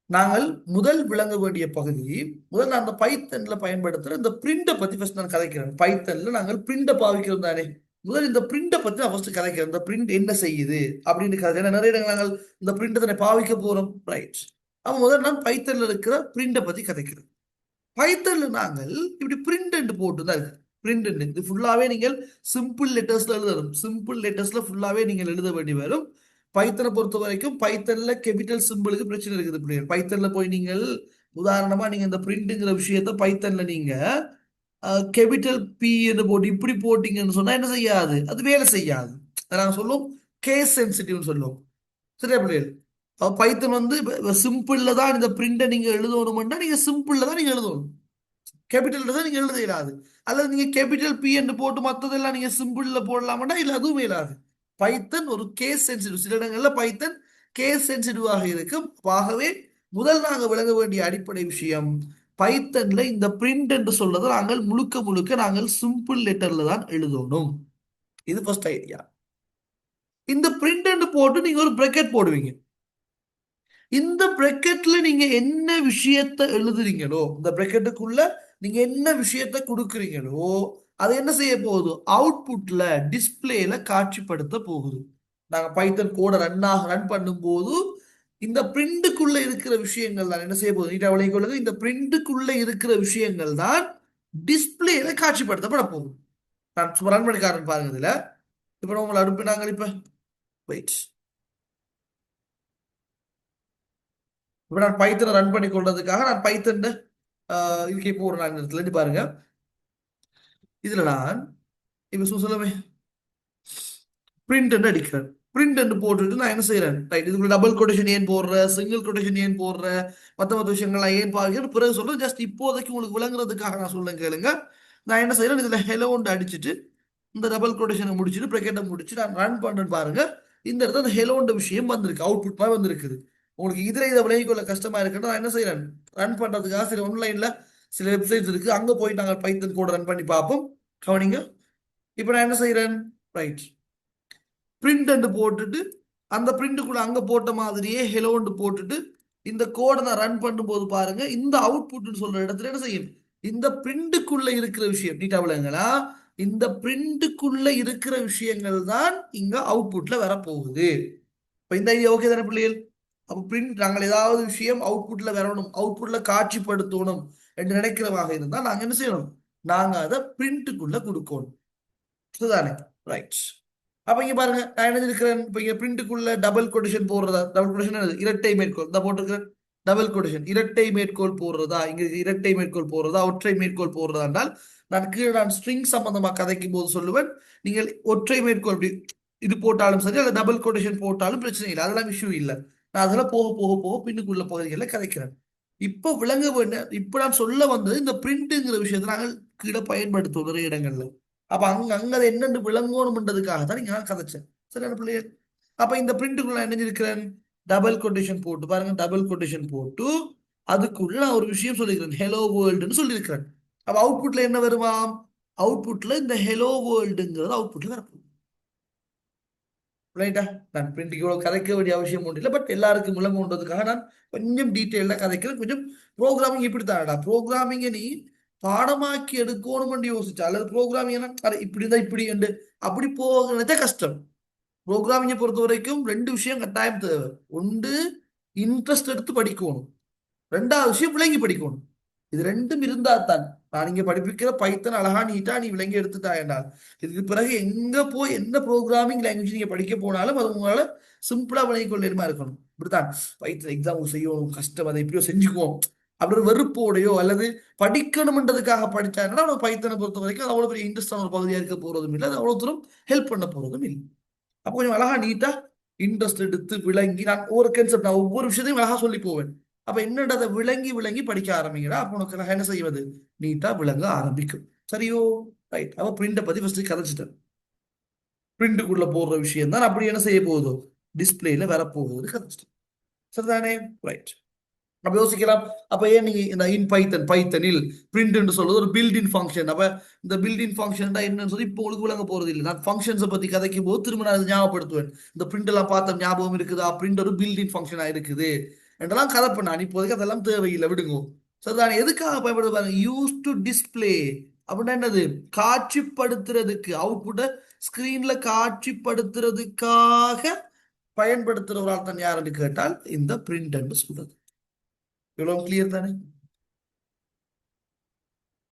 நாங்கள் முதல் விளங்க வேண்டிய பகுதி, முதல் நான் அந்த பைத்தன்ல பயன்படுத்துற இந்த பிரிண்ட பத்தி ஃபர்ஸ்ட் நான் கதைக்கிறேன். பைத்தன்ல நாங்கள் பிரிண்ட பாவிக்கிறோம் தானே. முதல் இந்த பிரிண்ட பத்தி நான் ஃபர்ஸ்ட் கதைக்கிறேன். இந்த பிரிண்ட் என்ன செய்யுது அப்படின்னு கதை. ஏன்னா நிறைய இடங்கள் நாங்கள் இந்த பிரிண்ட் தானே பாவிக்க போறோம், ரைட்? அப்ப முதல் நான் பைத்தன்ல இருக்கிற பிரிண்ட பத்தி கதைக்கிறேன். பைத்தன்ல நாங்கள் இப்படி பிரிண்ட் போட்டு தான் இருக்கு. பிரிண்ட் இது ஃபுல்லாவே நீங்கள் சிம்பிள் லெட்டர்ஸ்ல எழுதணும். சிம்பிள் லெட்டர்ஸ்ல ஃபுல்லாவே நீங்கள் எழுத வேண்டி வரும். பைத்தனை பொறுத்த வரைக்கும் பைத்தன்ல கேபிட்டல் சிம்பிளுக்கு பிரச்சனை இருக்குது பிள்ளைகள். பைத்தன்ல போய் நீங்கள் உதாரணமா நீங்க இந்த பிரிண்ட்ங்கிற விஷயத்த பைத்தன்ல நீங்க கேபிட்டல் பி என்று போட்டு இப்படி போட்டீங்கன்னு சொன்னா என்ன செய்யாது, அது வேலை செய்யாது. நாங்க சொல்லுவோம் கேஸ் சென்சிட்டிவ் சொல்லுவோம். சரியா பிள்ளைகள்? பைத்தன் வந்து சிம்பிள்ல தான் இந்த பிரிண்ட நீங்க எழுதணும்னா நீங்க சிம்பிள்ல தான் நீங்க எழுதணும். கேபிட்டல் தான் நீங்க எழுத இயலாது. அல்லது நீங்க கேபிட்டல் பி என்று போட்டு மற்றதெல்லாம் நீங்க சிம்பிள்ல போடலாம்னா இல்ல, அதுவும் இயலாது. பைத்தன் ஒரு கேஸ் சென்சிட்டிவ். சில இடங்கள்ல பைத்தன் கேஸ் சென்சிட்டிவாக இருக்கும். ஆகவே முதல் நாங்க விளங்க வேண்டிய அடிப்படை விஷயம், பைத்தன்ல இந்த பிரிண்ட் என்று சொல்றதை நாங்கள் முழுக்க முழுக்க நாங்கள் சிம்பிள் லெட்டர்ல தான் எழுதணும். இது ஃபர்ஸ்ட் ஐடியா. இந்த பிரிண்ட் என்று போட்டு நீங்க ஒரு பிரக்கெட் போடுவீங்க. இந்த பிரக்கெட்ல நீங்க என்ன விஷயத்தை எழுதுறீங்களோ, இந்த பிரக்கெட்டுக்குள்ள நீங்க என்ன விஷயத்தை கொடுக்குறீங்களோ, அது என்ன செய்ய போகுது, அவுட்புட்ல டிஸ்பிளேல காட்சிப்படுத்த போகுது. நாங்க பைத்தன் கோட ரன் பண்ணும்போது இந்த பிரிண்டுக்குள்ள இருக்கிற விஷயங்கள் தான் என்ன செய்ய போகுது, நீட்டா விளங்கிக் கொள்ளுங்க. இந்த பிரிண்டுக்குள்ள இருக்கிற விஷயங்கள் தான் டிஸ்பிளேல காட்சிப்படுத்தப்பட போகுது. நான் சும்மா ரன் பண்ணி காரணம் பாருங்க. இதுல இப்ப உங்களை அனுப்பினாங்க. இப்ப வெயிட், இப்ப நான் பைத்தனை ரன் பண்ணி கொள்றதுக்காக நான் பைத்தன் இதுக்கு இப்போ ஒரு நான் இடத்துல இருந்து பாருங்க. இதுல நான் இப்ப சொல்லுமே பிரிண்ட் அடிக்கிறேன். பிரிண்ட் போட்டுட்டு நான் என்ன செய்யறேன், ரைட்? இதுக்குள்ள டபுள் கொட்டேஷன் ஏன் போடுற, சிங்கிள் கொட்டேஷன் ஏன் போடுற, மத்த விஷயங்கள்லாம் ஏன் பாக்குறேன் பிறகு சொல்றேன். ஜஸ்ட் இப்போதைக்கு உங்களுக்கு விளங்குறதுக்காக நான் சொல்லுங்க கேளுங்க. நான் என்ன செய்யறேன், இதுல ஹெலோன்னு அடிச்சுட்டு இந்த டபுள் கொட்டேஷனை முடிச்சுட்டு பிரக்கெட்டை முடிச்சு நான் ரன் பண்ணேன்னு பாருங்க. இந்த இடத்துல அந்த ஹெலோன்ற விஷயம் வந்திருக்கு, அவுட்புட் மாதிரி வந்திருக்குது. உங்களுக்கு இதுல இதை விளங்கிக் கொள்ள கஷ்டமா இருக்குன்னா நான் என்ன செய்யறேன், ரன் பண்றதுக்காக சில ஆன்லைன்ல சில வெப்சைட்ஸ் இருக்கு, அங்க போய் நாங்கள் பைத்தன் கோட ரன் பண்ணி பார்ப்போம். கவனிங்க. இப்ப நான் என்ன செய்யறேன், ரைட், பிரிண்ட் போட்டுட்டு அந்த பிரிண்ட்டுக்குள்ள அங்க போட்ட மாதிரியே ஹெலோன்னு போட்டுட்டு இந்த கோடை நான் ரன் பண்ணும்போது பாருங்க, இந்த அவுட்புட் சொல்ற இடத்துல என்ன செய்யும், இந்த பிரிண்ட்டுக்குள்ள இருக்கிற விஷயம் நீட்டா விளங்களா, இந்த பிரிண்ட்டுக்குள்ள இருக்கிற விஷயங்கள் தான் இங்க அவுட்புட்ல வரப்போகுது. இப்ப இந்த ஐடியா ஓகே தானே பிள்ளைகள்? அப்ப பிரிண்ட் நாங்கள் ஏதாவது விஷயம் அவுட்புட்ல வரணும், அவுட்புட்ல காட்சிப்படுத்தணும் என்று நினைக்கிறவாக இருந்தால் நாங்க என்ன செய்யணும், நாங்க அதை பிரிண்ட்டுக்குள்ள கொடுக்கணும். இதுதானே, ரைட்? அப்ப இங்க பாருங்க, நான் என்ன இருக்கிறேன், இப்ப இங்க பிரிண்ட்டுக்குள்ள டபுள் கொட்டேஷன் போடுறதா, டபுள் கொட்டேஷன் இரட்டை மேற்கோள் இந்த போட்டிருக்கிறேன். டபுள் கொட்டேஷன் இரட்டை மேற்கோள் போடுறதா, இங்க இரட்டை மேற்கோள் போடுறதா, ஒற்றை மேற்கோள் போடுறதா என்றால் நான் கீழே நான் ஸ்ட்ரிங் சம்பந்தமா கதைக்கும் போது சொல்லுவேன், நீங்கள் ஒற்றை மேற்கோள் இப்படி இது போட்டாலும் சரி, அல்ல டபுள் கொட்டேஷன் போட்டாலும் பிரச்சனை இல்லை, அதெல்லாம் இஷ்யூ இல்லை. நான் அதெல்லாம் போக போக போக பின்னுக்குள்ள பகுதிகளில் கதைக்கிறேன். இப்போ விளங்க வேண்டிய, இப்ப நான் சொல்ல வந்தது இந்த பிரிண்ட்ங்கிற விஷயத்தை நாங்கள் கீழே பயன்படுத்துவோம் நிறைய இடங்கள்ல. அப்ப அங்க அங்க அது என்னன்னு விளங்கணும்ன்றதுக்காக தான் நீங்க நான் கதைச்சேன். சரியான பிள்ளைகள்? அப்ப இந்த பிரிண்ட்டுக்குள்ள என்ன இருக்கிறேன், டபுள் கொட்டேஷன் போட்டு பாருங்க, டபுள் கொட்டேஷன் போட்டு அதுக்குள்ள நான் ஒரு விஷயம் சொல்லிக்கிறேன், ஹலோ வேர்ல்டுன்னு சொல்லியிருக்கிறேன். அப்ப அவுட்புட்ல என்ன வருவாம், அவுட்புட்ல இந்த ஹலோ வேர்ல்டுங்கிறது அவுட்புட்ல வரப்போகுது. ரைட்டா? நான் பிரிண்ட்டுக்கு இவ்வளவு கதைக்க வேண்டிய அவசியம் ஒன்றும் இல்லை, பட் எல்லாருக்கும் விளங்குன்றதுக்காக நான் கொஞ்சம் டீட்டெயிலாக கதைக்கிறேன். கொஞ்சம் ப்ரோக்ராமிங் இப்படி தானடா, ப்ரோக்ராமிங்கை நீ பாடமாக்கி எடுக்கணும்னு யோசிச்சா, அல்லது ப்ரோக்ராமிங் இப்படி இருந்தா இப்படி என்று அப்படி போகிறதே கஷ்டம். ப்ரோக்ராமிங்கை பொறுத்த வரைக்கும் ரெண்டு விஷயம் கட்டாயம் தேவை. ஒன்று, இன்ட்ரெஸ்ட் எடுத்து படிக்கணும். ரெண்டாவது விஷயம் விளங்கி படிக்கணும். இது ரெண்டும் இருந்தா தான் நான் இங்க படிப்பிக்கிற பைத்தன் அழகா நீட்டா நீ விளங்கி எடுத்துட்டா என்றால் இதுக்கு பிறகு எங்க போய் என்ன ப்ரோக்ராமிங் லாங்குவேஜ் நீங்க படிக்க போனாலும் அது உங்களால சிம்பிளா விளங்கிக் கொள்ளேமா இருக்கணும். இப்படித்தான் பைத்தன் எக்ஸாம் செய்யணும், கஷ்டம், அதை எப்படியோ செஞ்சுக்குவோம் அப்படி ஒரு வெறுப்போடையோ அல்லது படிக்கணும்ன்றதுக்காக படிச்சாங்கன்னா நம்ம பைத்தனை பொறுத்த வரைக்கும் அது அவ்வளவு பெரிய இன்ட்ரெஸ்டான ஒரு பகுதியா இருக்க போறதும் இல்லை, அது அவ்வளவு தூரம் ஹெல்ப் பண்ண போறதும் இல்லை. அப்போ கொஞ்சம் அழகா நீட்டா இன்ட்ரெஸ்ட் எடுத்து விளங்கி நான் ஒவ்வொரு கான்செப்ட் நான் ஒவ்வொரு விஷயத்தையும் அழகா சொல்லி போவேன். அப்ப என்னடா விளங்கி விளங்கி படிக்க ஆரம்பிக்கிறா, அப்ப உனக்கு நான் என்ன செய்வது, நீட்டா விளங்க ஆரம்பிக்கும். சரியோ? ரைட். அப்ப பிரிண்ட பத்தி ஃபர்ஸ்ட் கதைச்சிட்டேன். பிரிண்ட்டுக்குள்ள போடுற விஷயம் தான் அப்படி என்ன செய்ய போகுதோ டிஸ்பிளேல வரப்போகுது கதைச்சிட்டேன். சரிதானே? ரைட். அப்ப யோசிக்கலாம், அப்ப ஏன் நீங்க இந்த இன் பைத்தன் பைத்தனில் பிரிண்ட் சொல்றது ஒரு பில்டின் ஃபங்க்ஷன். அப்ப இந்த பில்டின் ஃபங்க்ஷன் என்னன்னு சொல்லி இப்போ உங்களுக்கு விளங்க போறது இல்லை. நான் ஃபங்க்ஷன்ஸை பத்தி கதைக்கும் போது திரும்ப நான் அதை ஞாபகப்படுத்துவேன். இந்த பிரிண்ட் எல்லாம் பார்த்த ஞாபகம் இருக்குதா, பிரிண்ட் ஒரு பில்டின் ஃபங்க்ஷனா இருக்குது. என்றெல்லாம் கதை பண்ணான். இப்போதைக்கு அதெல்லாம் தேவையில்லை, விடுங்க. சரிதானே? எதுக்காக பயன்படுது பாருங்க, யூஸ் டு டிஸ்ப்ளே அப்படின்னா என்னது, காட்சிப்படுத்துறதுக்கு, அவுட்புட்டை ஸ்கிரீன்ல காட்சிப்படுத்துறதுக்காக பயன்படுத்துற ஒரு அர்த்தம் யாருன்னு கேட்டால் இந்த பிரிண்ட் என்று சொல்றது. இவ்வளவு கிளியர் தானே?